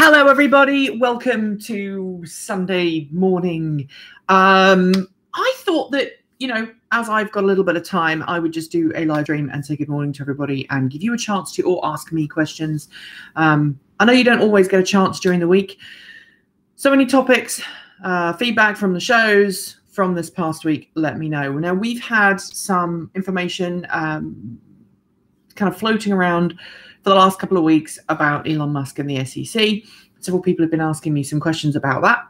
Hello, everybody. Welcome to Sunday morning. I thought that, as I've got a little bit of time, I would just do a live stream and say good morning to everybody and give you a chance to all ask me questions. I know you don't always get a chance during the week. So many topics, feedback from the shows from this past week, let me know. Now, we've had some information kind of floating around for the last couple of weeks about Elon Musk and the SEC. Several people have been asking me some questions about that.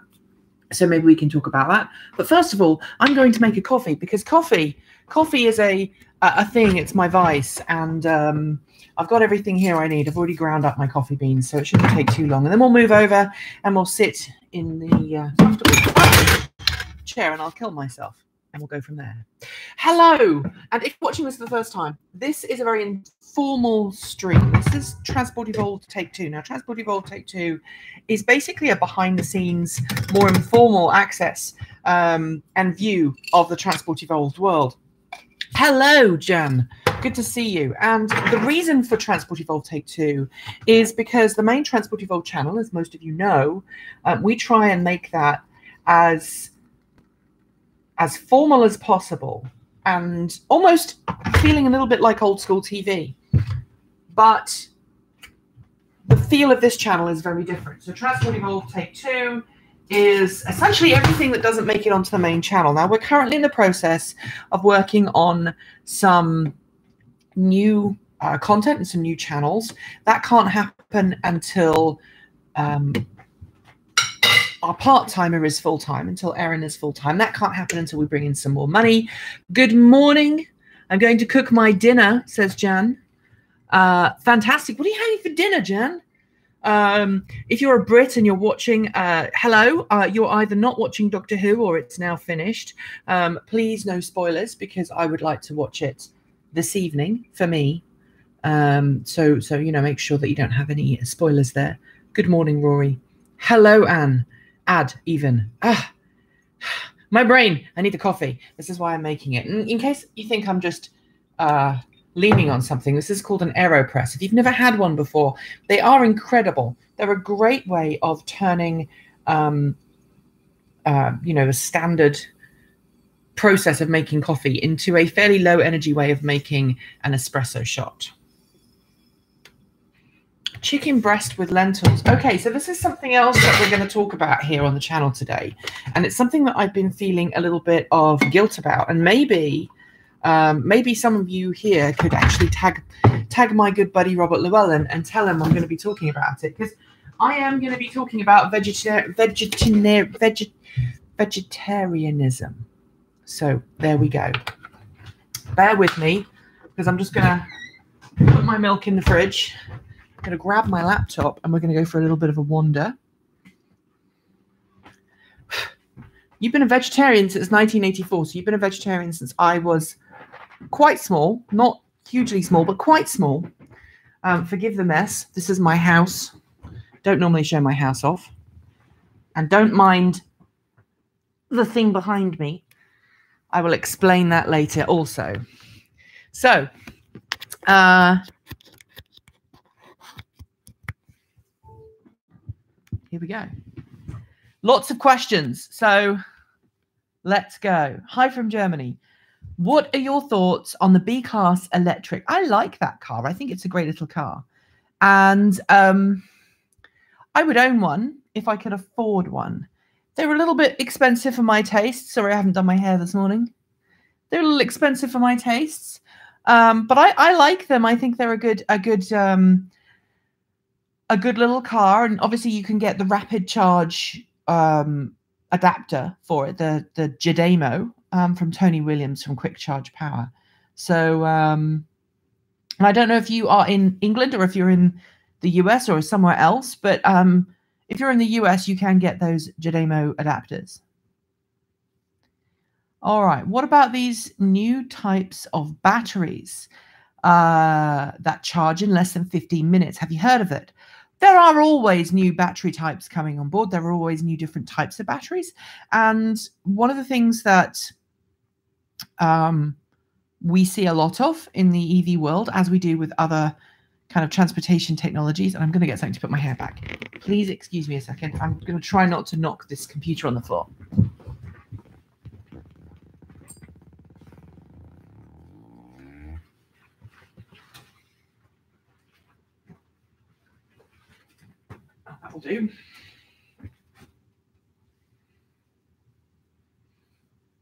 So maybe we can talk about that. But first of all, I'm going to make a coffee because coffee is a thing. It's my vice. And I've got everything here I need. I've already ground up my coffee beans, so it shouldn't take too long. And then we'll move over and we'll sit in the comfortable chair and I'll kill myself. And we'll go from there. Hello, and if you're watching this for the first time, this is a very informal stream. This is Transport Evolved Take 2. Now, Transport Evolved Take 2 is basically a behind-the-scenes, more informal access and view of the Transport Evolved world. Hello, Jan. Good to see you. And the reason for Transport Evolved Take 2 is because the main Transport Evolved channel, as most of you know, we try and make that as formal as possible and almost feeling a little bit like old school TV. But the feel of this channel is very different. So Transport Evolved Take 2 is essentially everything that doesn't make it onto the main channel. Now, we're currently in the process of working on some new content and some new channels. That can't happen until our part-timer is full-time, until Erin is full-time. That can't happen until we bring in some more money. Good morning. I'm going to cook my dinner, says Jan. Fantastic. What are you having for dinner, Jan? If you're a Brit and you're watching, hello. You're either not watching Doctor Who or it's now finished. Please, no spoilers, because I would like to watch it this evening for me. So make sure that you don't have any spoilers there. Good morning, Rory. Hello, Anne. Even. My brain. I need the coffee. This is why I'm making it. In case you think I'm just leaning on something, this is called an AeroPress. If you've never had one before, they are incredible. They're a great way of turning, the standard process of making coffee into a fairly low energy way of making an espresso shot. Chicken breast with lentils. Okay, so this is something else that we're going to talk about here on the channel today. And it's something that I've been feeling a little bit of guilt about. And maybe some of you here could actually tag my good buddy Robert Llewellyn and tell him I'm going to be talking about it. Because I am going to be talking about vegetarianism. So there we go. Bear with me, because I'm just going to put my milk in the fridge. I'm going to grab my laptop and we're going to go for a little bit of a wander. You've been a vegetarian since 1984. So you've been a vegetarian since I was quite small, not hugely small, but quite small. Forgive the mess. This is my house. Don't normally show my house off. And don't mind the thing behind me. I will explain that later also. So, here we go. Lots of questions. So let's go. Hi from Germany. What are your thoughts on the B-Class electric? I like that car. I think it's a great little car. And I would own one if I could afford one. They were a little bit expensive for my tastes. Sorry, I haven't done my hair this morning. They're a little expensive for my tastes. But I like them. I think they're a good little car, and obviously you can get the rapid charge adapter for it, the Jademo from Tony Williams from Quick Charge Power. So and I don't know if you are in England or if you're in the US or somewhere else, but if you're in the US, you can get those Jademo adapters. All right, what about these new types of batteries that charge in less than 15 minutes? Have you heard of it? There are always new battery types coming on board. There are always new different types of batteries. And one of the things that we see a lot of in the EV world, as we do with other kind of transportation technologies. And I'm going to get something to put my hair back. Please excuse me a second. I'm going to try not to knock this computer on the floor. That'll do.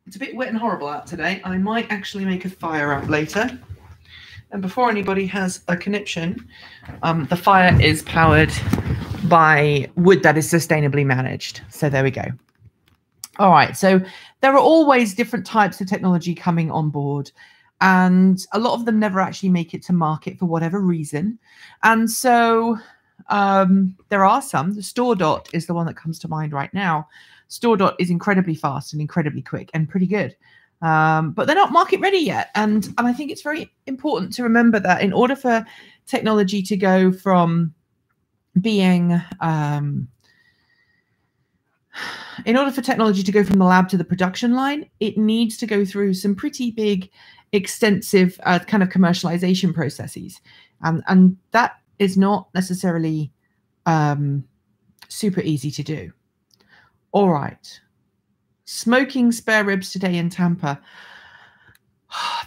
It's a bit wet and horrible out today. I might actually make a fire out later. And before anybody has a conniption, the fire is powered by wood that is sustainably managed. So there we go. All right. So there are always different types of technology coming on board. And a lot of them never actually make it to market for whatever reason. And so there are some. The StoreDot is the one that comes to mind right now. StoreDot is incredibly fast and incredibly quick and pretty good. But they're not market ready yet. And I think it's very important to remember that in order for technology to go from being, in order for technology to go from the lab to the production line, it needs to go through some pretty big, extensive kind of commercialization processes. And that is not necessarily super easy to do. All right. Smoking spare ribs today in Tampa.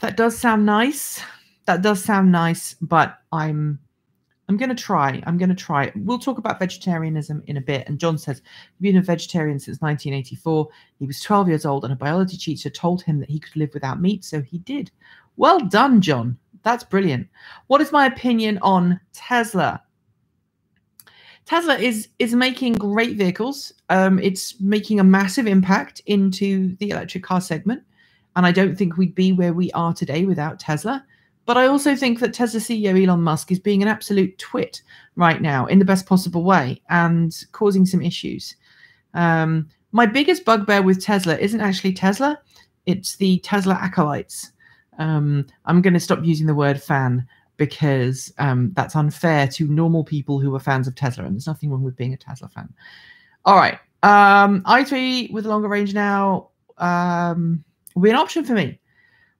That does sound nice. That does sound nice, but I'm going to try. I'm going to try. We'll talk about vegetarianism in a bit. And John says, he's been a vegetarian since 1984. He was 12 years old and a biology teacher told him that he could live without meat, so he did. Well done, John. That's brilliant. What is my opinion on Tesla? Tesla is making great vehicles. It's making a massive impact into the electric car segment. And I don't think we'd be where we are today without Tesla. But I also think that Tesla CEO Elon Musk is being an absolute twit right now in the best possible way and causing some issues. My biggest bugbear with Tesla isn't actually Tesla. It's the Tesla acolytes. I'm going to stop using the word fan, because that's unfair to normal people who are fans of Tesla, and there's nothing wrong with being a Tesla fan. All right. i3 with a longer range now will be an option for me.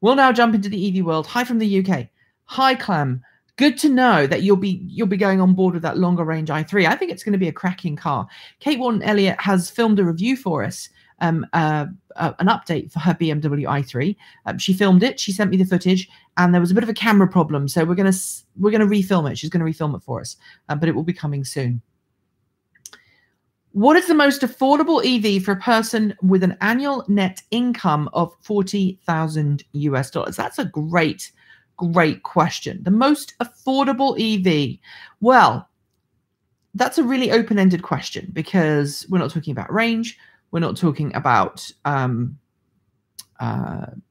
We'll now jump into the EV world. Hi from the UK. Hi, Clem. Good to know that you'll be going on board with that longer range i3. I think it's going to be a cracking car. Kate Wharton-Elliott has filmed a review for us, an update for her BMW i3. She filmed it. She sent me the footage, and there was a bit of a camera problem, so we're gonna refilm it. She's gonna refilm it for us, but it will be coming soon. What is the most affordable EV for a person with an annual net income of $40,000 US? That's a great question. The most affordable EV. Well, that's a really open-ended question, because we're not talking about range. We're not talking about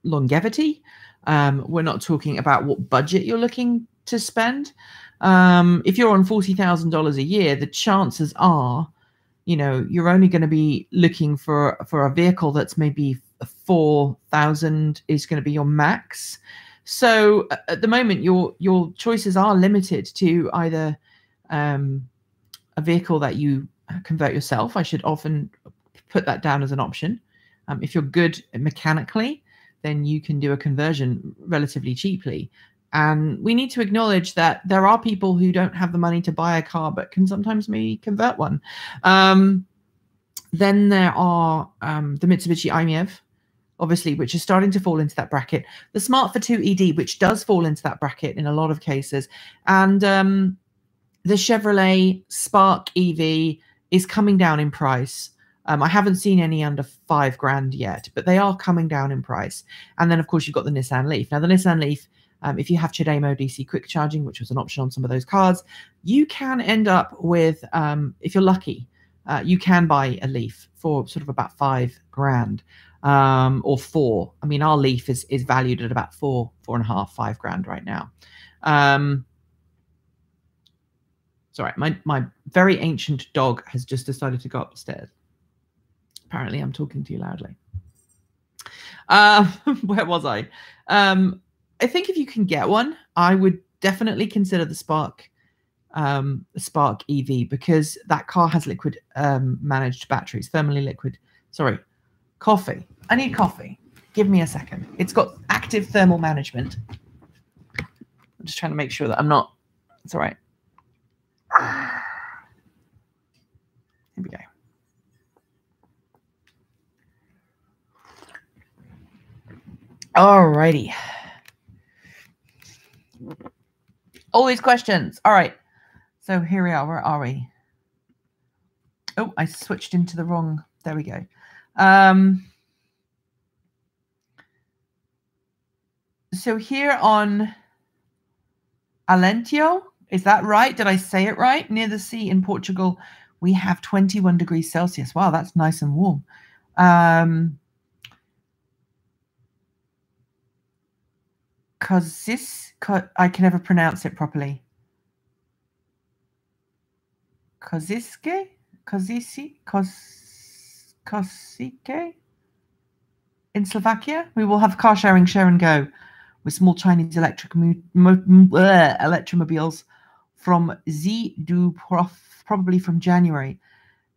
longevity. We're not talking about what budget you're looking to spend. If you're on $40,000 a year, the chances are, you're only going to be looking for a vehicle that's maybe 4,000 is going to be your max. So at the moment, your choices are limited to either a vehicle that you convert yourself. I should often put that down as an option. If you're good mechanically, then you can do a conversion relatively cheaply. And we need to acknowledge that there are people who don't have the money to buy a car, but can sometimes maybe convert one. Then there are the Mitsubishi i-MiEV, obviously, which is starting to fall into that bracket. The Smart for 2 ED, which does fall into that bracket in a lot of cases. And the Chevrolet Spark EV is coming down in price. I haven't seen any under $5,000 yet, but they are coming down in price. And then, of course, you've got the Nissan Leaf. Now, the Nissan Leaf, if you have CHAdeMO DC quick charging, which was an option on some of those cars, you can end up with, if you're lucky, you can buy a Leaf for sort of about $5,000 or $4,000. I mean, our Leaf is valued at about $4,500, $5,000 right now. Sorry, my very ancient dog has just decided to go up the stairs. Apparently, I'm talking too loudly. Where was I? I think if you can get one, I would definitely consider the Spark EV, because that car has liquid managed batteries, thermally liquid. Sorry, coffee. I need coffee. Give me a second. It's got active thermal management. I'm just trying to make sure that I'm not It's all right. Here we go. All righty. All these questions. All right. So here we are. Where are we? Oh, I switched into the wrong. There we go. So here on Alentio, is that right? Did I say it right? Near the sea in Portugal, we have 21 degrees Celsius. Wow, that's nice and warm. I can never pronounce it properly. Kosike in Slovakia. We will have car sharing, share and go with small Chinese electromobiles from Z du Prof, probably from January.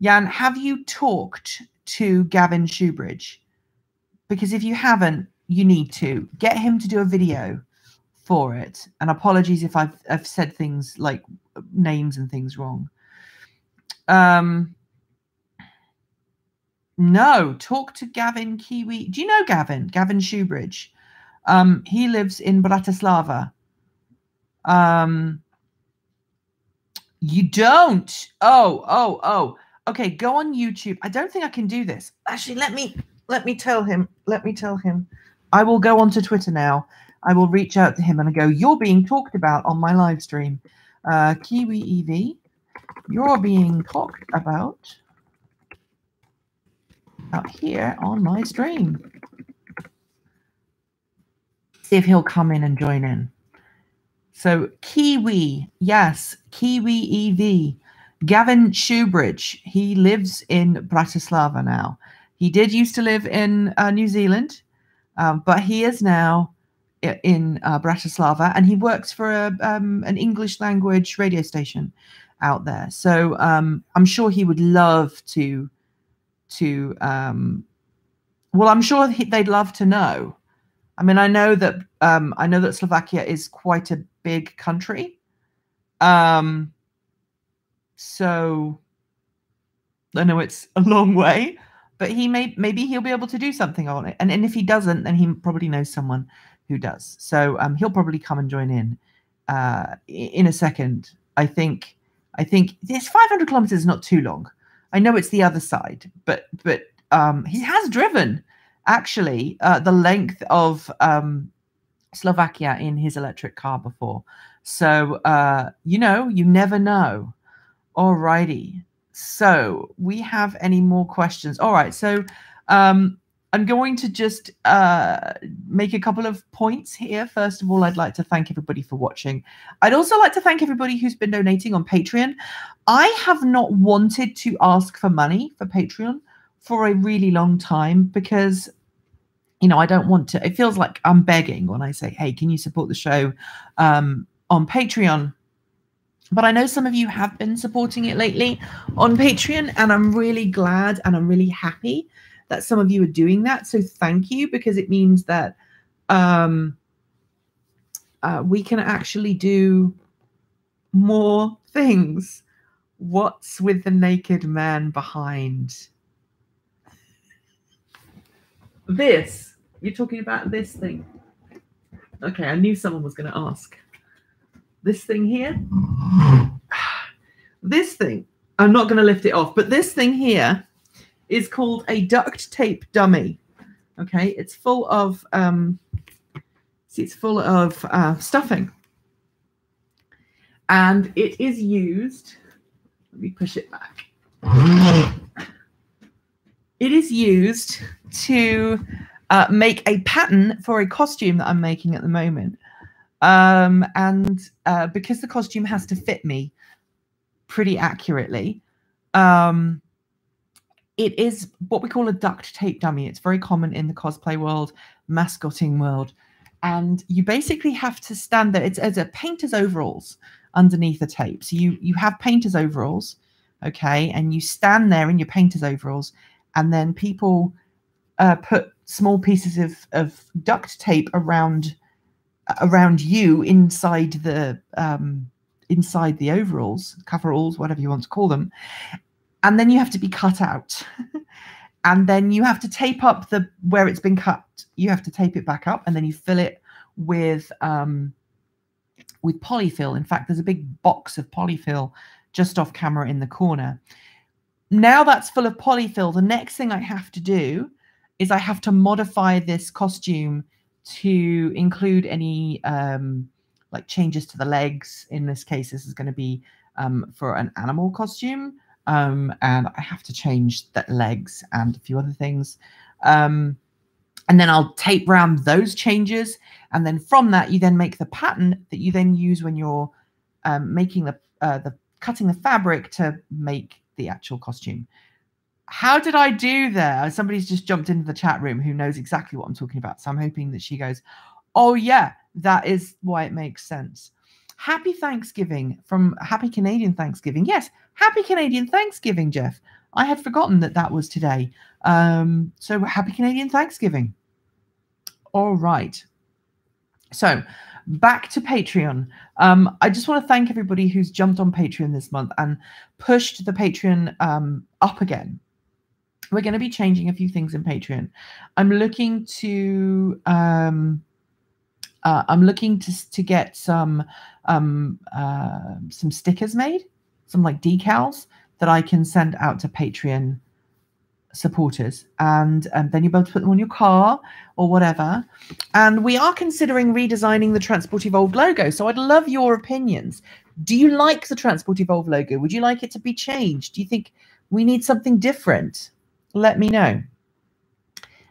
Jan, have you talked to Gavin Shoebridge? Because if you haven't, you need to get him to do a video for it. And apologies if I've said things like names and things wrong. No, talk to Gavin Kiwi. Do you know Gavin? Gavin Shoebridge. He lives in Bratislava. You don't. Oh. Okay, go on YouTube. I don't think I can do this. Actually, let me tell him. I will go onto Twitter now. I will reach out to him and I go, you're being talked about on my live stream. Kiwi EV, you're being talked about out here on my stream. See if he'll come in and join in. So Kiwi, yes, Kiwi EV. Gavin Shoebridge, he lives in Bratislava now. He did used to live in New Zealand, but he is now in Bratislava, and he works for an English language radio station out there. So I'm sure he would love to well, I'm sure they'd love to know. I mean, I know that Slovakia is quite a big country. So I know it's a long way, but maybe he'll be able to do something on it. And if he doesn't, then he probably knows someone who does. So he'll probably come and join in a second. I think this 500 kilometers is not too long. I know it's the other side, but he has driven actually the length of Slovakia in his electric car before. So you never know. Alrighty. So we have any more questions? All right. So I'm going to just make a couple of points here. First of all, I'd like to thank everybody for watching. I'd also like to thank everybody who's been donating on Patreon. I have not wanted to ask for money for Patreon for a really long time because, I don't want to. It feels like I'm begging when I say, hey, can you support the show on Patreon? But I know some of you have been supporting it lately on Patreon, and I'm really glad and I'm really happy that some of you are doing that. So thank you, because it means that we can actually do more things. What's with the naked man behind? This. You're talking about this thing. Okay, I knew someone was going to ask. This thing here. This thing. I'm not going to lift it off, but this thing here is called a duct tape dummy. Okay, it's full of stuffing, and it is used. Let me push it back. It is used to make a pattern for a costume that I'm making at the moment. Because the costume has to fit me pretty accurately, it is what we call a duct tape dummy. It's very common in the cosplay world, mascotting world. And you basically have to stand there. It's as a painter's overalls underneath the tape. So you have painter's overalls, okay, and you stand there in your painter's overalls, and then people put small pieces of duct tape around you inside the inside the overalls, coveralls, whatever you want to call them. And then you have to be cut out. And then you have to tape up where it's been cut. You have to tape it back up, and then you fill it with polyfill. In fact, there's a big box of polyfill just off camera in the corner. Now that's full of polyfill, the next thing I have to do is I have to modify this costume to include any like changes to the legs. In this case, this is going to be for an animal costume. And I have to change the legs and a few other things. And then I'll tape around those changes. And then from that, you then make the pattern that you then use when you're making cutting the fabric to make the actual costume. How did I do there? Somebody's just jumped into the chat room who knows exactly what I'm talking about. So I'm hoping that she goes, oh yeah, that is why it makes sense. Happy Thanksgiving from Happy Canadian Thanksgiving. Yes, Happy Canadian Thanksgiving, Jeff. I had forgotten that was today. So Happy Canadian Thanksgiving. All right. So back to Patreon. I just want to thank everybody who's jumped on Patreon this month and pushed the Patreon up again. We're going to be changing a few things in Patreon. I'm looking to get some stickers made, some like decals that I can send out to Patreon supporters, and then you'll be able to put them on your car or whatever. And we are considering redesigning the Transport Evolved logo, so I'd love your opinions. Do you like the Transport Evolved logo? Would you like it to be changed? Do you think we need something different? Let me know.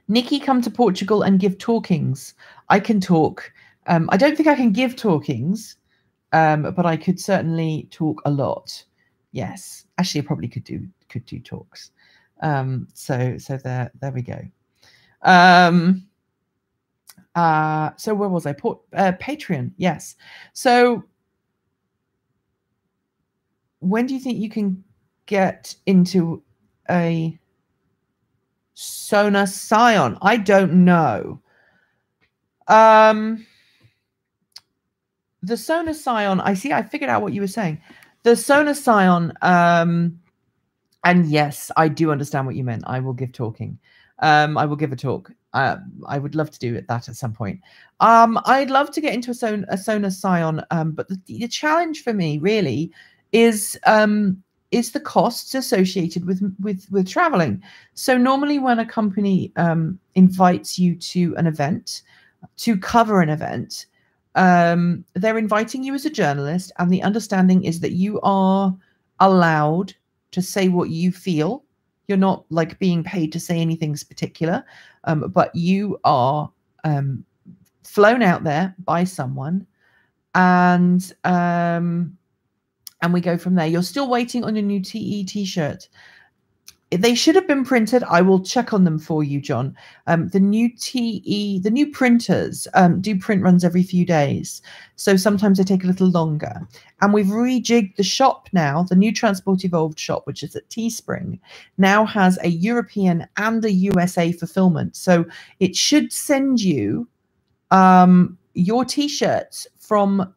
Nikki, come to Portugal and give talkings. I can talk. I don't think I can give talkings, but I could certainly talk a lot. Yes, actually, I probably could do talks. So there we go. So where was I? Patreon. Yes. So when do you think you can get into a Sona Scion? I don't know. The Sona Scion, I figured out what you were saying. The Sona Scion, and yes, I do understand what you meant. I will give talking. I will give a talk. I would love to do that at some point. I'd love to get into a Sona Scion, but the challenge for me really is the costs associated with traveling. So normally when a company invites you to an event, to cover an event, they're inviting you as a journalist, and the understanding is that you are allowed to say what you feel. You're not like being paid to say anything particular, but you are flown out there by someone, and we go from there. You're still waiting on your new TE t-shirt. They should have been printed. I will check on them for you, John. The new printers do print runs every few days. So sometimes they take a little longer. And we've rejigged the shop now. The new Transport Evolved shop, which is at Teespring, now has a European and a USA fulfillment. So it should send you your t-shirts from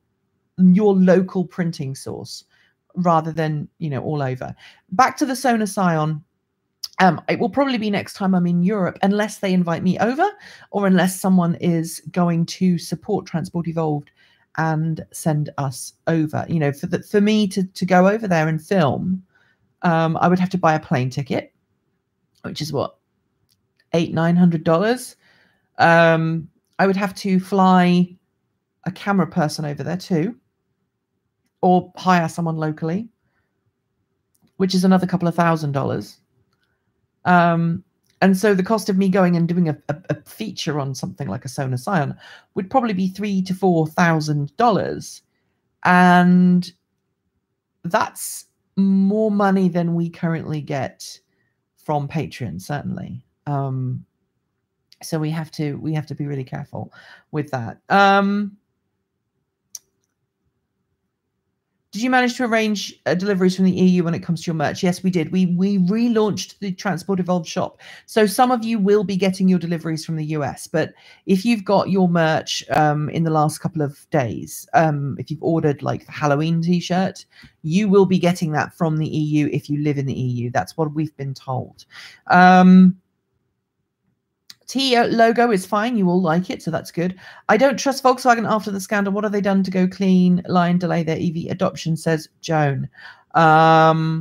your local printing source rather than, all over. Back to the Sona Scion. It will probably be next time I'm in Europe, unless they invite me over or unless someone is going to support Transport Evolved and send us over. For me to go over there and film, I would have to buy a plane ticket, which is what, $800-900. I would have to fly a camera person over there too, or hire someone locally, which is another couple of $1,000. And so the cost of me going and doing a feature on something like a Sona Scion would probably be $3,000 to $4,000. And that's more money than we currently get from Patreon, certainly. So we have to be really careful with that. Did you manage to arrange deliveries from the EU when it comes to your merch? Yes, we did. We relaunched the Transport Evolved shop. So some of you will be getting your deliveries from the US. But if you've got your merch in the last couple of days, if you've ordered like the Halloween t-shirt, you will be getting that from the EU if you live in the EU. That's what we've been told. T logo is fine. You all like it, so that's good. I don't trust Volkswagen after the scandal. What have they done to go clean? Lie and delay their EV adoption, says Joan. Yeah,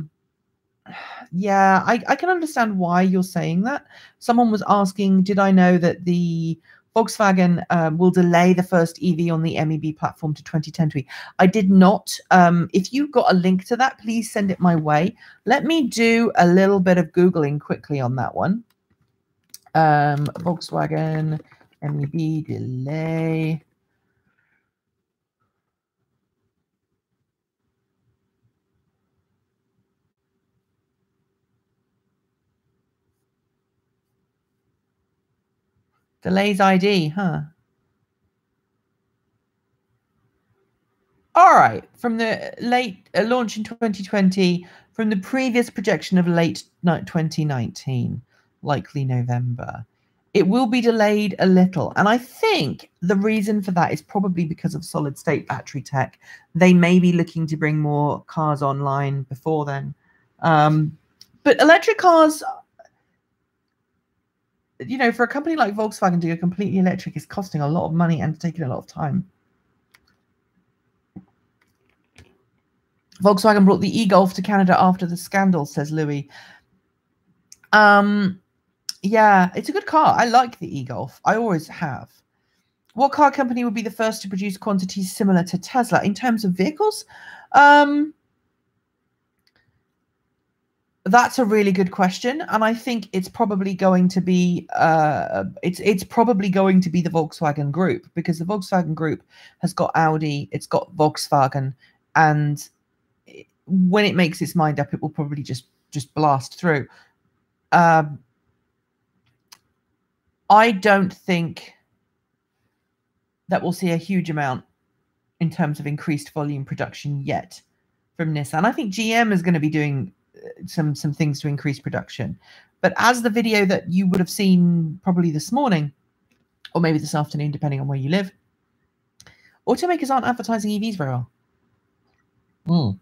I can understand why you're saying that. Someone was asking, did I know that the Volkswagen will delay the first EV on the MEB platform to 2010? I did not. If you've got a link to that, please send it my way. Let me do a little bit of Googling quickly on that one. Volkswagen MEB delay. Delays ID, huh? All right, from the late launch in 2020, from the previous projection of late 2019, likely November. It will be delayed a little. And I think the reason for that is probably because of solid state battery tech. They may be looking to bring more cars online before then. But electric cars, you know, for a company like Volkswagen to go completely electric is costing a lot of money and taking a lot of time. Volkswagen brought the e-Golf to Canada after the scandal, says Louis. Yeah, it's a good car. I like the e-Golf. I always have. What car company would be the first to produce quantities similar to Tesla in terms of vehicles? That's a really good question, and I think it's probably going to be it's probably going to be the Volkswagen Group, because the Volkswagen Group has got Audi, it's got Volkswagen, and when it makes its mind up, it will probably just blast through. I don't think that we'll see a huge amount in terms of increased volume production yet from Nissan. I think GM is going to be doing some things to increase production. But as the video that you would have seen probably this morning, or maybe this afternoon, depending on where you live, automakers aren't advertising EVs very well.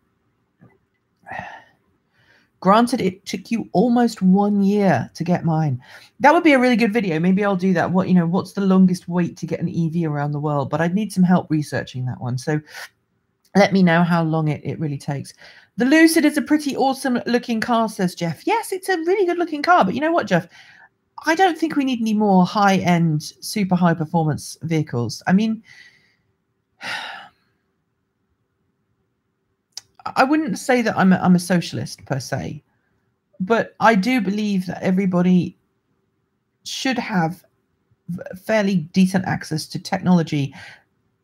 Granted, it took you almost 1 year to get mine. That would be a really good video. Maybe I'll do that. What's the longest wait to get an EV around the world? But I'd need some help researching that one. So let me know how long it really takes. The Lucid is a pretty awesome looking car, says Jeff. Yes, it's a really good looking car. But you know what, Jeff? I don't think we need any more high-end, super high performance vehicles. I mean, I wouldn't say that I'm a socialist per se, but I do believe that everybody should have fairly decent access to technology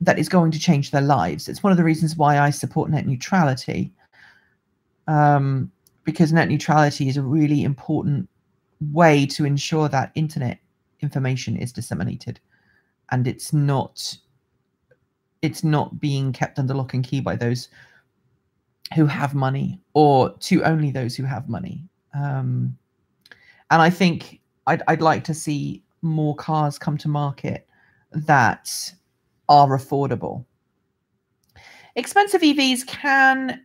that is going to change their lives. It's one of the reasons why I support net neutrality, because net neutrality is a really important way to ensure that internet information is disseminated, and it's not being kept under lock and key by those who have money, or to only those who have money. And I think I'd like to see more cars come to market that are affordable. Expensive EVs can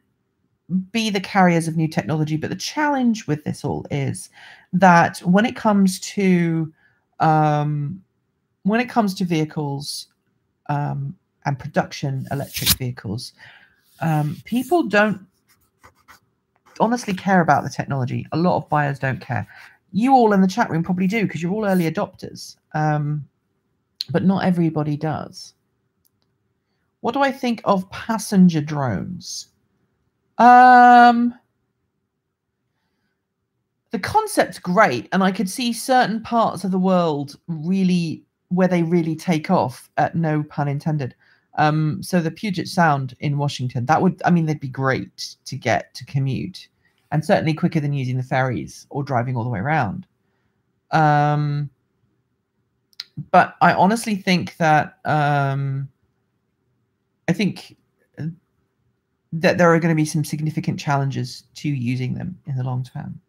be the carriers of new technology, but the challenge with this all is that when it comes to vehicles and production electric vehicles, people don't honestly care about the technology. A lot of buyers don't care. You all in the chat room probably do, because you're all early adopters, but not everybody does. What do I think of passenger drones? The concept's great, and I could see certain parts of the world really where they really take off, no pun intended. So the Puget Sound in Washington, they'd be great to get to commute, and certainly quicker than using the ferries or driving all the way around. But I honestly think that that there are going to be some significant challenges to using them in the long term.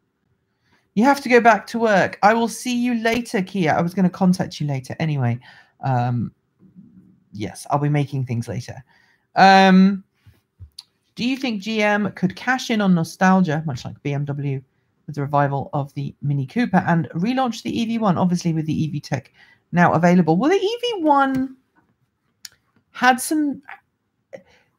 You have to go back to work. I will see you later, Kia. I was going to contact you later anyway. Yes, I'll be making things later. Do you think GM could cash in on nostalgia, much like BMW, with the revival of the Mini Cooper and relaunch the EV1, obviously with the EV tech now available? Well, the EV1 had some...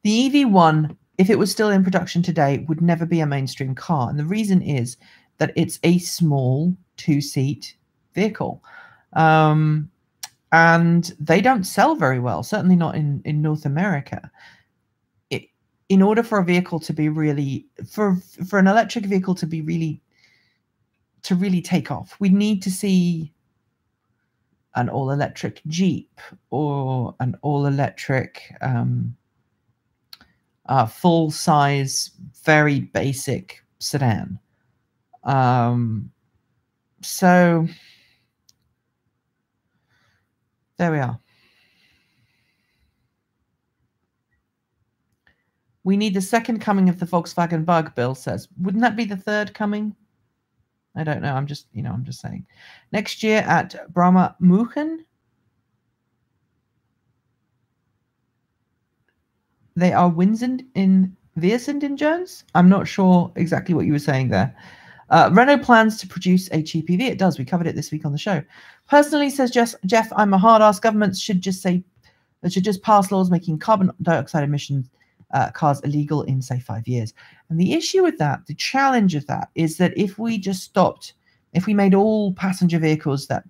The EV1, if it was still in production today, would never be a mainstream car. And the reason is that it's a small two-seat vehicle. And they don't sell very well, certainly not in North America. In order for a vehicle to be really, for an electric vehicle to be really, to really take off, we need to see an all-electric Jeep or an all-electric full-size, very basic sedan. So there we are. We need the second coming of the Volkswagen Bug, Bill says. Wouldn't that be the third coming? I don't know. I'm just saying. Next year at Brahma Muchen, they are Winsend in Jones. I'm not sure exactly what you were saying there. Renault plans to produce a cheap EV. It does. We covered it this week on the show. Personally, says Jeff, I'm a hard ass. Governments should just pass laws making carbon dioxide emissions cars illegal in, say, 5 years. And the issue with that, the challenge of that, is that if we just stopped, if we made all passenger vehicles that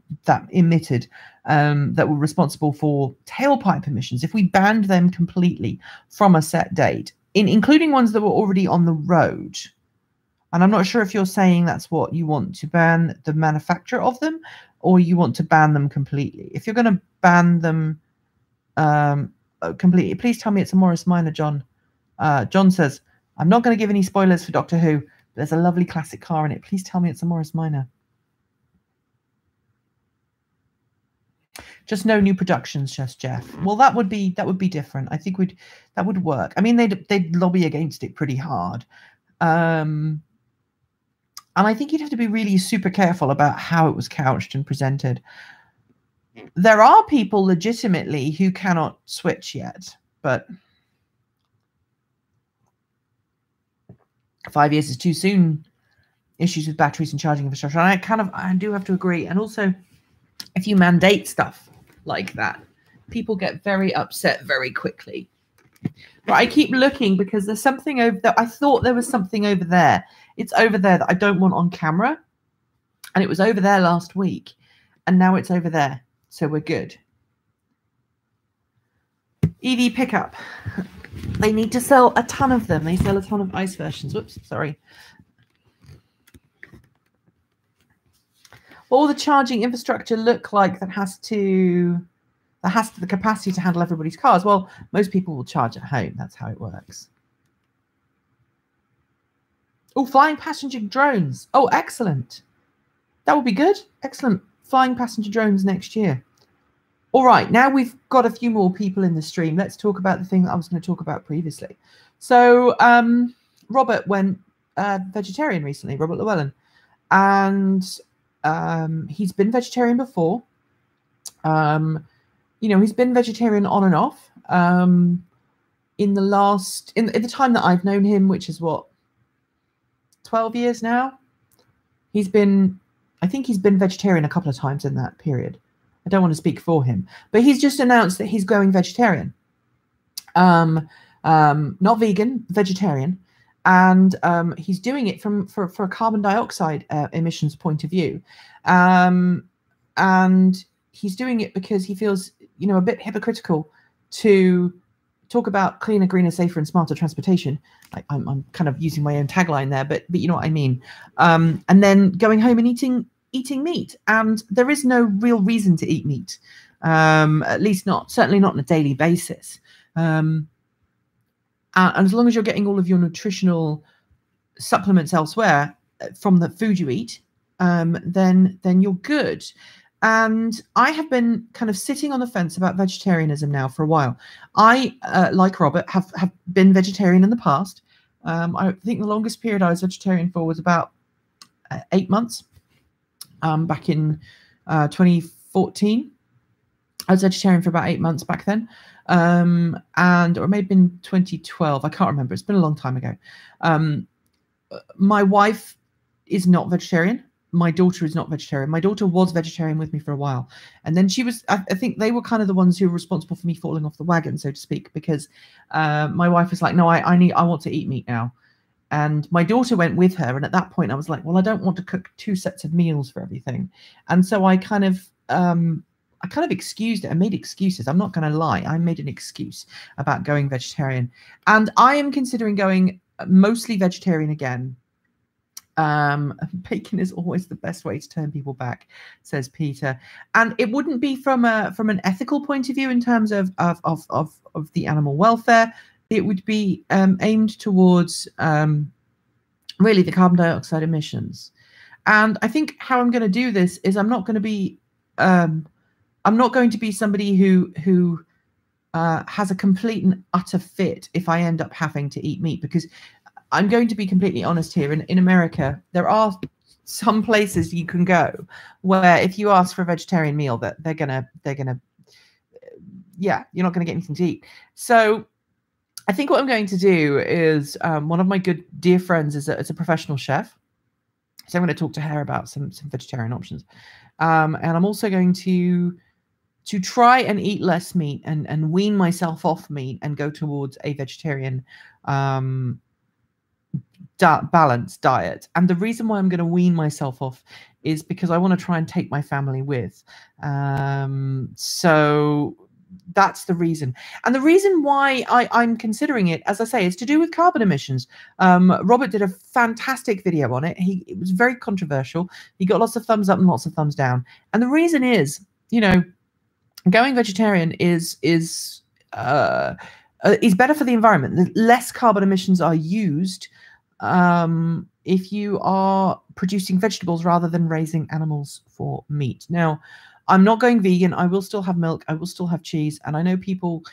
emitted, that were responsible for tailpipe emissions, if we banned them completely from a set date, including ones that were already on the road, and I'm not sure if you're saying that's what you want, to ban the manufacture of them, or you want to ban them completely. If you're going to ban them completely, please tell me it's a Morris Minor, John. John says, I'm not going to give any spoilers for Doctor Who, but there's a lovely classic car in it. Please tell me it's a Morris Minor. Just no new productions, just Jeff. Well, that would be different. I think that would work. I mean, they'd lobby against it pretty hard. And I think you'd have to be really super careful about how it was couched and presented. There are people legitimately who cannot switch yet, but 5 years is too soon. Issues with batteries and charging infrastructure. And I do have to agree. And also, if you mandate stuff like that, people get very upset very quickly. But I keep looking because there's something over there. I thought there was something over there. It's over there that I don't want on camera. And it was over there last week. And now it's over there. So we're good. EV pickup. They need to sell a ton of them. They sell a ton of ICE versions. Whoops, sorry. What will the charging infrastructure look like that has the capacity to handle everybody's cars? Well, most people will charge at home. That's how it works. Oh, flying passenger drones. Oh, excellent. That would be good. Excellent. Flying passenger drones next year. All right, now we've got a few more people in the stream. Let's talk about the thing that I was going to talk about previously. So Robert went vegetarian recently, Robert Llewellyn. And he's been vegetarian before. He's been vegetarian on and off. In the time that I've known him, which is what, 12 years now, I think he's been vegetarian a couple of times in that period. I don't want to speak for him, but he's just announced that he's going vegetarian. Not vegan, vegetarian. And he's doing it for a carbon dioxide emissions point of view. And he's doing it because he feels, a bit hypocritical to talk about cleaner, greener, safer, and smarter transportation. I'm kind of using my own tagline there, but you know what I mean. And then going home and eating meat. And there is no real reason to eat meat, at least certainly not on a daily basis. And as long as you're getting all of your nutritional supplements elsewhere from the food you eat, then you're good. And I have been kind of sitting on the fence about vegetarianism now for a while. I, like Robert, have been vegetarian in the past. I think the longest period I was vegetarian for was about 8 months, back in 2014. I was vegetarian for about 8 months back then, and or it may have been 2012. I can't remember. It's been a long time ago. My wife is not vegetarian. My daughter is not vegetarian. My daughter was vegetarian with me for a while, and then she was. I think they were kind of the ones who were responsible for me falling off the wagon, so to speak, because my wife was like, "No, I want to eat meat now." And my daughter went with her, and at that point I was like, well, I don't want to cook 2 sets of meals for everything. And so I kind of excused it. I made excuses. I'm not going to lie. I made an excuse about going vegetarian, and I am considering going mostly vegetarian again. Bacon is always the best way to turn people back, says Peter. And it wouldn't be from an ethical point of view in terms of the animal welfare. It would be aimed towards really the carbon dioxide emissions. And I think how I'm going to do this is I'm not going to be somebody who has a complete and utter fit if I end up having to eat meat, because I'm going to be completely honest here. In America, there are some places you can go where if you ask for a vegetarian meal, that they're gonna yeah, you're not going to get anything to eat. So I think what I'm going to do is one of my good dear friends is a professional chef. So I'm going to talk to her about some vegetarian options. And I'm also going to try and eat less meat and wean myself off meat and go towards a vegetarian balanced diet. And the reason why I'm going to wean myself off is because I want to try and take my family with. So that's the reason. And the reason why I'm considering it, as I say, is to do with carbon emissions. Robert did a fantastic video on it. It was very controversial. He got lots of thumbs up and lots of thumbs down. And the reason is, you know, going vegetarian is better for the environment. Less carbon emissions are used if you are producing vegetables rather than raising animals for meat. Now, I'm not going vegan. I will still have milk. I will still have cheese. And I know people,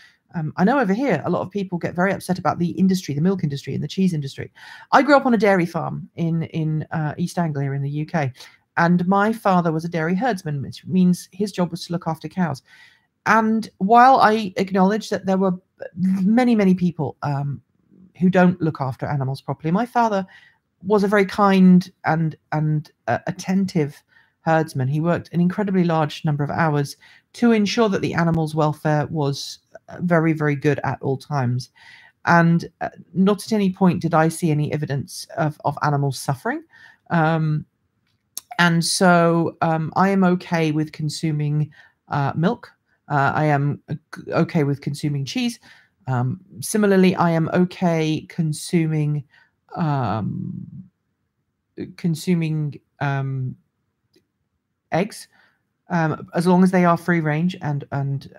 I know over here, a lot of people get very upset about the industry, the milk industry and the cheese industry. I grew up on a dairy farm in East Anglia in the UK. And my father was a dairy herdsman, which means his job was to look after cows. And while I acknowledge that there were many, many people who don't look after animals properly, my father was a very kind and attentive herdsman. He worked an incredibly large number of hours to ensure that the animals' welfare was very, very good at all times. And not at any point did I see any evidence of animals suffering. And so I am okay with consuming milk. I am okay with consuming cheese. Similarly, I am okay consuming eggs, as long as they are free range and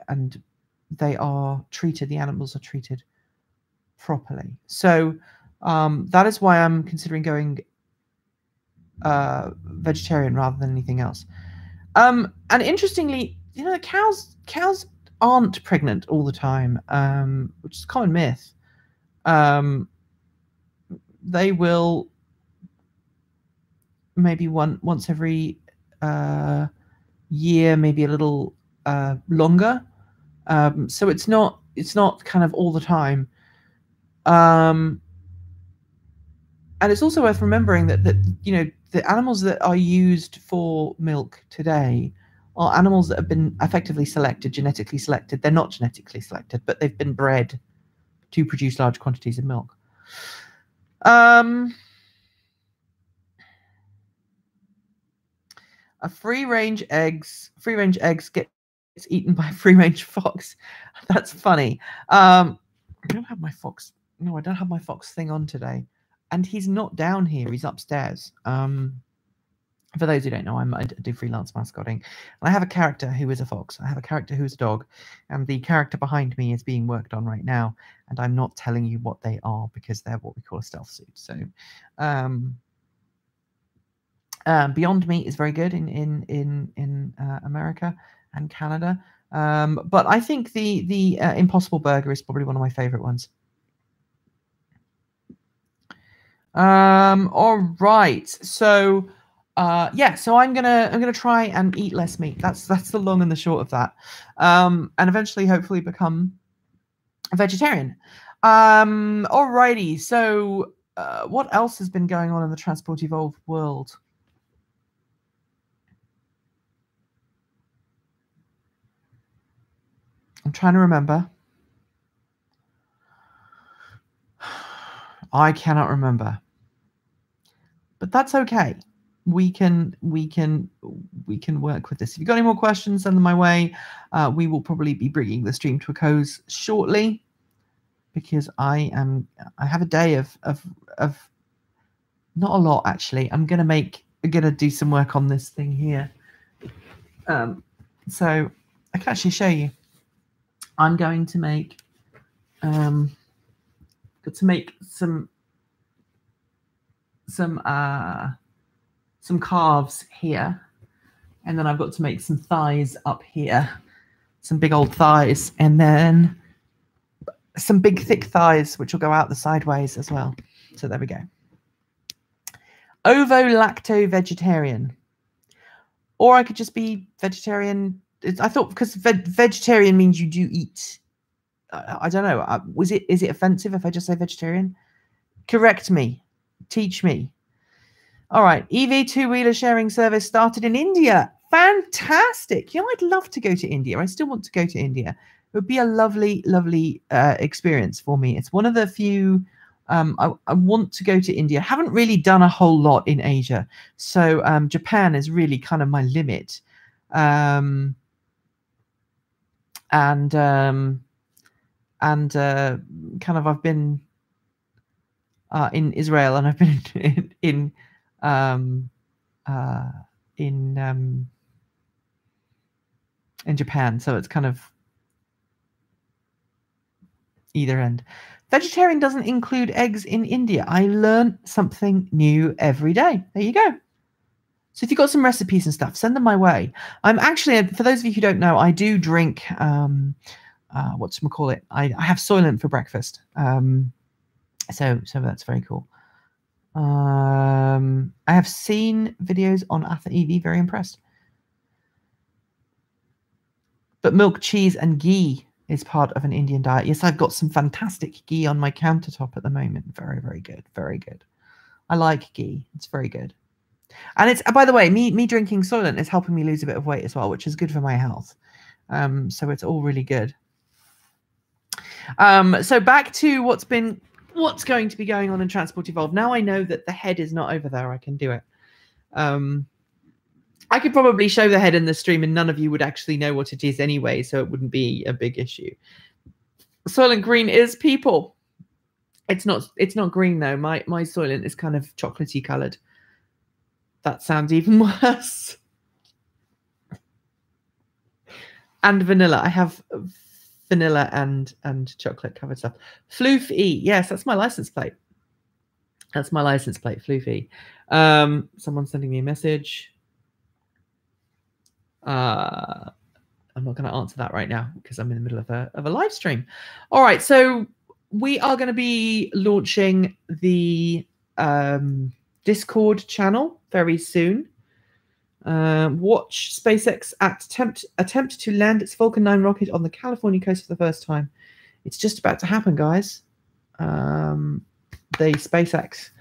they are treated. The animals are treated properly. So that is why I'm considering going vegetarian rather than anything else. And interestingly, you know, cows aren't pregnant all the time, which is a common myth. They will maybe once every year, maybe a little longer. So it's not kind of all the time. And it's also worth remembering that you know, the animals that are used for milk today are animals that have been effectively selected, genetically selected. They're not genetically selected, but they've been bred to produce large quantities of milk. Free-range eggs gets eaten by a free-range fox. That's funny. I don't have my fox. No, I don't have my fox thing on today. And he's not down here. He's upstairs. For those who don't know, I do freelance mascotting. And I have a character who is a fox. I have a character who is a dog. And the character behind me is being worked on right now. And I'm not telling you what they are because they're what we call a stealth suit. So, Beyond Meat is very good in America and Canada. But I think the Impossible Burger is probably one of my favorite ones. All right. So yeah, so I'm gonna try and eat less meat. That's the long and the short of that. And eventually hopefully become a vegetarian. Alrighty, so what else has been going on in the Transport Evolved world? I'm trying to remember. I cannot remember. But that's okay. We can work with this. If you've got any more questions, send them my way. We will probably be bringing the stream to a close shortly because I have a day of not a lot actually. I'm gonna do some work on this thing here. So I can actually show you. I'm going to make some calves here, and then I've got to make some thighs up here, some big old thighs, and then some big thick thighs which will go out the sideways as well. So there we go. Ovo-lacto vegetarian, or I could just be vegetarian. I thought because vegetarian means you do eat. I don't know. Is it offensive if I just say vegetarian? Correct me. Teach me. All right. EV two-wheeler sharing service started in India. Fantastic. You know, I'd love to go to India. I still want to go to India. It would be a lovely, lovely experience for me. It's one of the few. I want to go to India. I haven't really done a whole lot in Asia. So Japan is really kind of my limit. And kind of I've been in Israel, and I've been in Japan, so it's kind of either end. Vegetarian doesn't include eggs in India. I learn something new every day. There you go. So if you've got some recipes and stuff, send them my way. I'm actually, for those of you who don't know, I do drink whatchamacallit. I have Soylent for breakfast. So that's very cool. I have seen videos on Atha EV, very impressed. But milk, cheese, and ghee is part of an Indian diet. Yes, I've got some fantastic ghee on my countertop at the moment. Very, very good. Very good. I like ghee. It's very good. And it's, by the way, me drinking Soylent is helping me lose a bit of weight as well, which is good for my health. So it's all really good. So back to what's going to be going on in Transport Evolved. Now I know that the head is not over there. I can do it. I could probably show the head in the stream and none of you would actually know what it is anyway, so it wouldn't be a big issue. Soylent Green is people. It's not green though. My Soylent is kind of chocolatey coloured. That sounds even worse. And vanilla. I have vanilla and chocolate covered stuff. Floof E. Yes, that's my license plate. That's my license plate, Floof E. Someone's sending me a message. I'm not going to answer that right now because I'm in the middle of a live stream. All right, so we are going to be launching the Discord channel very soon. Watch SpaceX attempt to land its Falcon 9 rocket on the California coast for the first time. It's just about to happen, guys. The SpaceX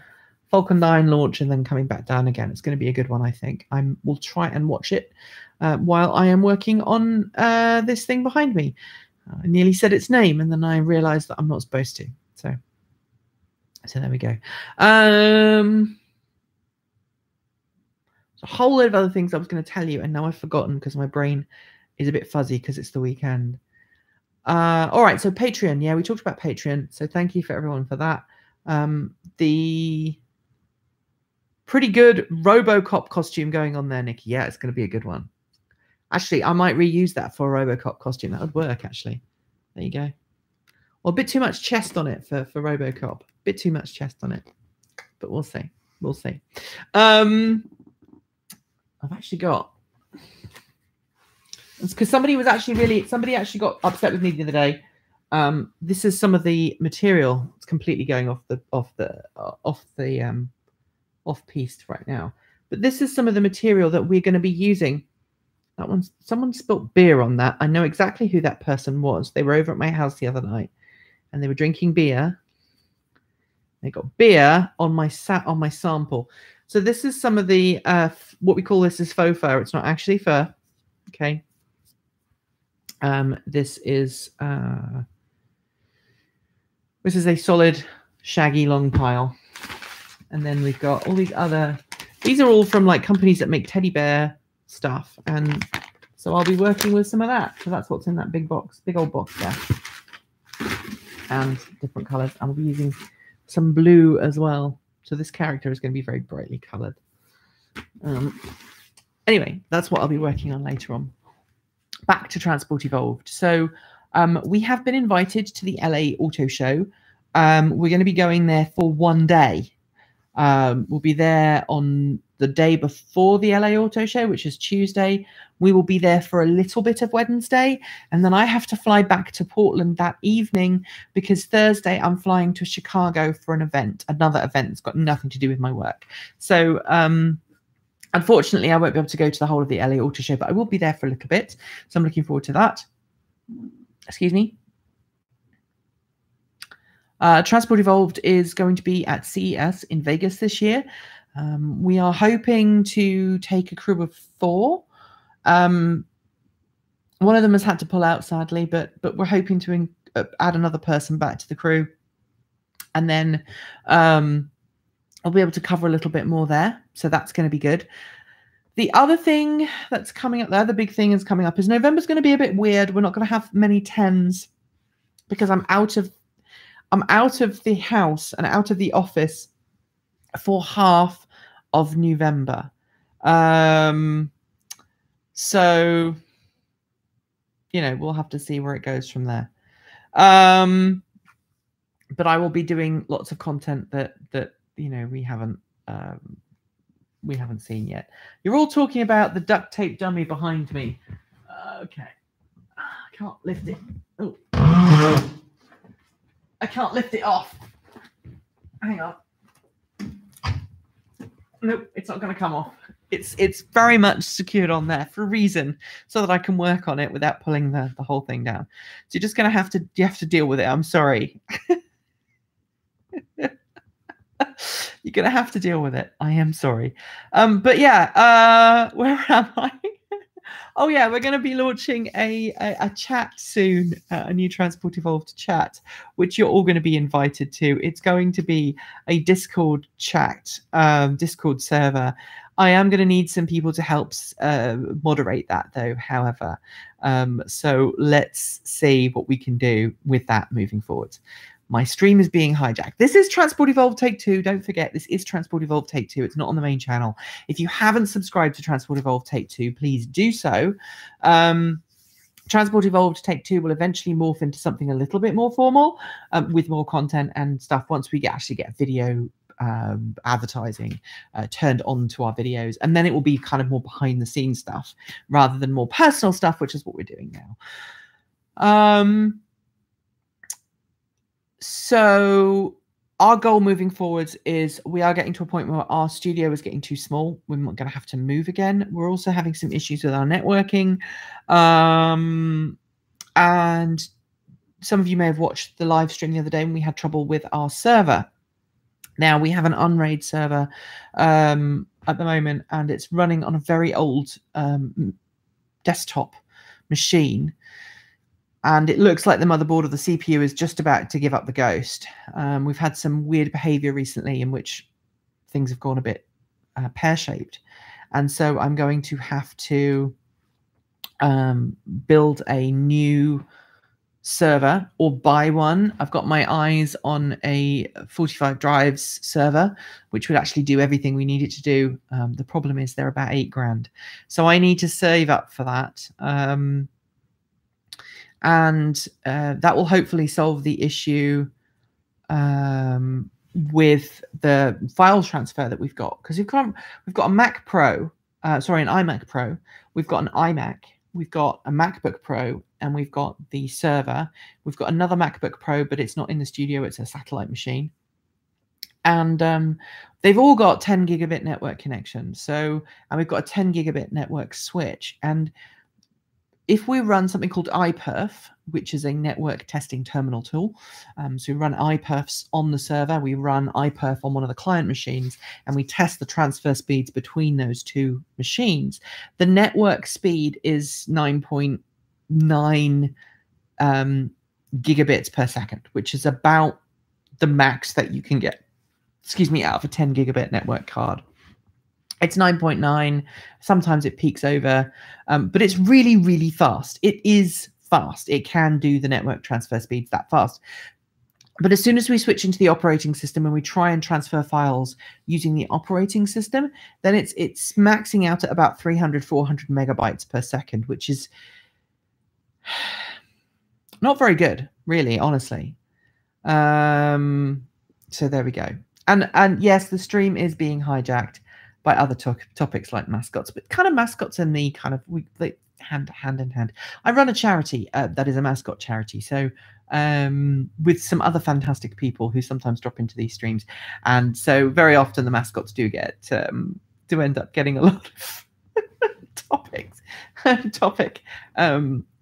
Falcon 9 launch and then coming back down again. It's going to be a good one, I think. We'll try and watch it while I am working on this thing behind me. I nearly said its name and then I realized that I'm not supposed to. So there we go. A whole load of other things I was going to tell you, and now I've forgotten because my brain is a bit fuzzy because it's the weekend. All right, so Patreon. Yeah, we talked about Patreon, so thank you for everyone for that. The pretty good RoboCop costume going on there, Nikki. Yeah, it's going to be a good one. Actually, I might reuse that for a RoboCop costume. That would work, actually. There you go. Well, a bit too much chest on it for RoboCop. A bit too much chest on it, but we'll see. We'll see. I've actually got. It's because somebody actually got upset with me the other day. This is some of the material. It's completely going off piste right now. But this is some of the material that we're going to be using. That one's, someone spilt beer on that. I know exactly who that person was. They were over at my house the other night, and they were drinking beer. They got beer on my sample. So this is some of the what we call this is faux fur. It's not actually fur. Okay. This is a solid, shaggy, long pile. And then we've got all these other. These are all from like companies that make teddy bear stuff, and so I'll be working with some of that. So that's what's in that big box, big old box there, and different colors. I'll be using some blue as well. So this character is going to be very brightly colored. Anyway, that's what I'll be working on later on. Back to Transport Evolved. So we have been invited to the LA Auto Show. We're going to be going there for one day. We'll be there on the day before the LA Auto Show, which is Tuesday. We will be there for a little bit of Wednesday, and then I have to fly back to Portland that evening because Thursday I'm flying to Chicago for an event, another event that's got nothing to do with my work. So unfortunately, I won't be able to go to the whole of the LA Auto Show, but I will be there for a little bit. So I'm looking forward to that. Excuse me. Transport Evolved is going to be at CES in Vegas this year. We are hoping to take a crew of 4. One of them has had to pull out, sadly, but we're hoping to add another person back to the crew. And then I'll be able to cover a little bit more there. So that's going to be good. The other thing that's coming up, the other big thing is coming up is November's going to be a bit weird. We're not going to have many 10s because I'm out of the house and out of the office for half of November. So, you know, we'll have to see where it goes from there. But I will be doing lots of content that you know we haven't seen yet. You're all talking about the duct tape dummy behind me. Okay, I can't lift it. Oh. I can't lift it off. Hang on. Nope, it's not going to come off. It's very much secured on there for a reason, so that I can work on it without pulling the whole thing down. So you're just going to have to deal with it. I'm sorry. You're going to have to deal with it. I am sorry. But yeah, where am I? Oh yeah, we're going to be launching a chat soon, a new Transport Evolved chat, which you're all going to be invited to. It's going to be a Discord chat, Discord server. I am going to need some people to help moderate that, though, however. So let's see what we can do with that moving forward. My stream is being hijacked. This is Transport Evolved Take 2. Don't forget, this is Transport Evolved Take 2. It's not on the main channel. If you haven't subscribed to Transport Evolved Take 2, please do so. Transport Evolved Take 2 will eventually morph into something a little bit more formal with more content and stuff once we actually get video advertising turned on to our videos. And then it will be kind of more behind the scenes stuff rather than more personal stuff, which is what we're doing now. So our goal moving forwards is we are getting to a point where our studio is getting too small. We're not going to have to move again. We're also having some issues with our networking. And some of you may have watched the live stream the other day when we had trouble with our server. Now we have an Unraid server at the moment, and it's running on a very old desktop machine. And it looks like the motherboard of the CPU is just about to give up the ghost. We've had some weird behavior recently in which things have gone a bit pear-shaped. And so I'm going to have to build a new server or buy one. I've got my eyes on a 45 drives server, which would actually do everything we need it to do. The problem is they're about $8 grand. So I need to save up for that. And that will hopefully solve the issue with the file transfer that we've got, because we've got a Mac Pro sorry, an iMac Pro. We've got an iMac. We've got a MacBook Pro, and we've got the server. We've got another MacBook Pro, but it's not in the studio. It's a satellite machine. And they've all got 10 gigabit network connections. So, and we've got a 10 gigabit network switch. And if we run something called iPerf, which is a network testing terminal tool, so we run iPerfs on the server, we run iPerf on one of the client machines, and we test the transfer speeds between those two machines. The network speed is 9.9 gigabits per second, which is about the max that you can get, out of a 10 gigabit network card. It's 9.9. Sometimes it peaks over, but it's really, really fast. It is fast. It can do the network transfer speeds that fast. But as soon as we switch into the operating system and we try and transfer files using the operating system, then it's maxing out at about 300, 400 megabytes per second, which is not very good, really, honestly. So there we go. And yes, the stream is being hijacked by other topics like mascots, but kind of mascots and me kind of hand in hand. I run a charity that is a mascot charity, so with some other fantastic people who sometimes drop into these streams, and so very often the mascots do get do end up getting a lot of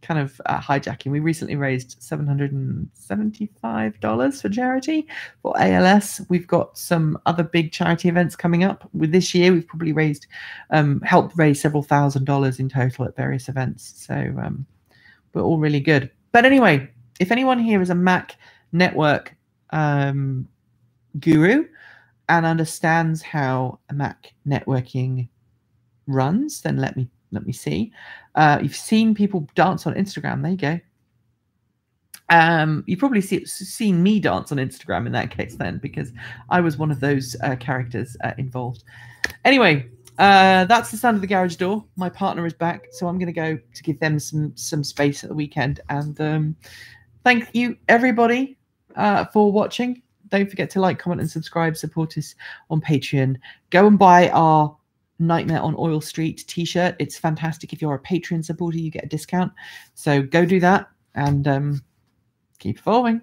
kind of hijacking. We recently raised $775 for charity for ALS. We've got some other big charity events coming up. With this year, we've probably raised, helped raise several $1,000s in total at various events. So we're all really good. But anyway, if anyone here is a Mac network guru and understands how a Mac networking runs, then let me see. You've seen people dance on Instagram. There you go. You probably seen me dance on Instagram in that case then, because I was one of those characters involved. Anyway, that's the sound of the garage door. My partner is back, so I'm going to go to give them some space at the weekend. And thank you, everybody, for watching. Don't forget to like, comment, and subscribe. Support us on Patreon. Go and buy our Nightmare on Oil Street t-shirt. It's fantastic. If you're a Patreon supporter, you get a discount. So go do that and keep following.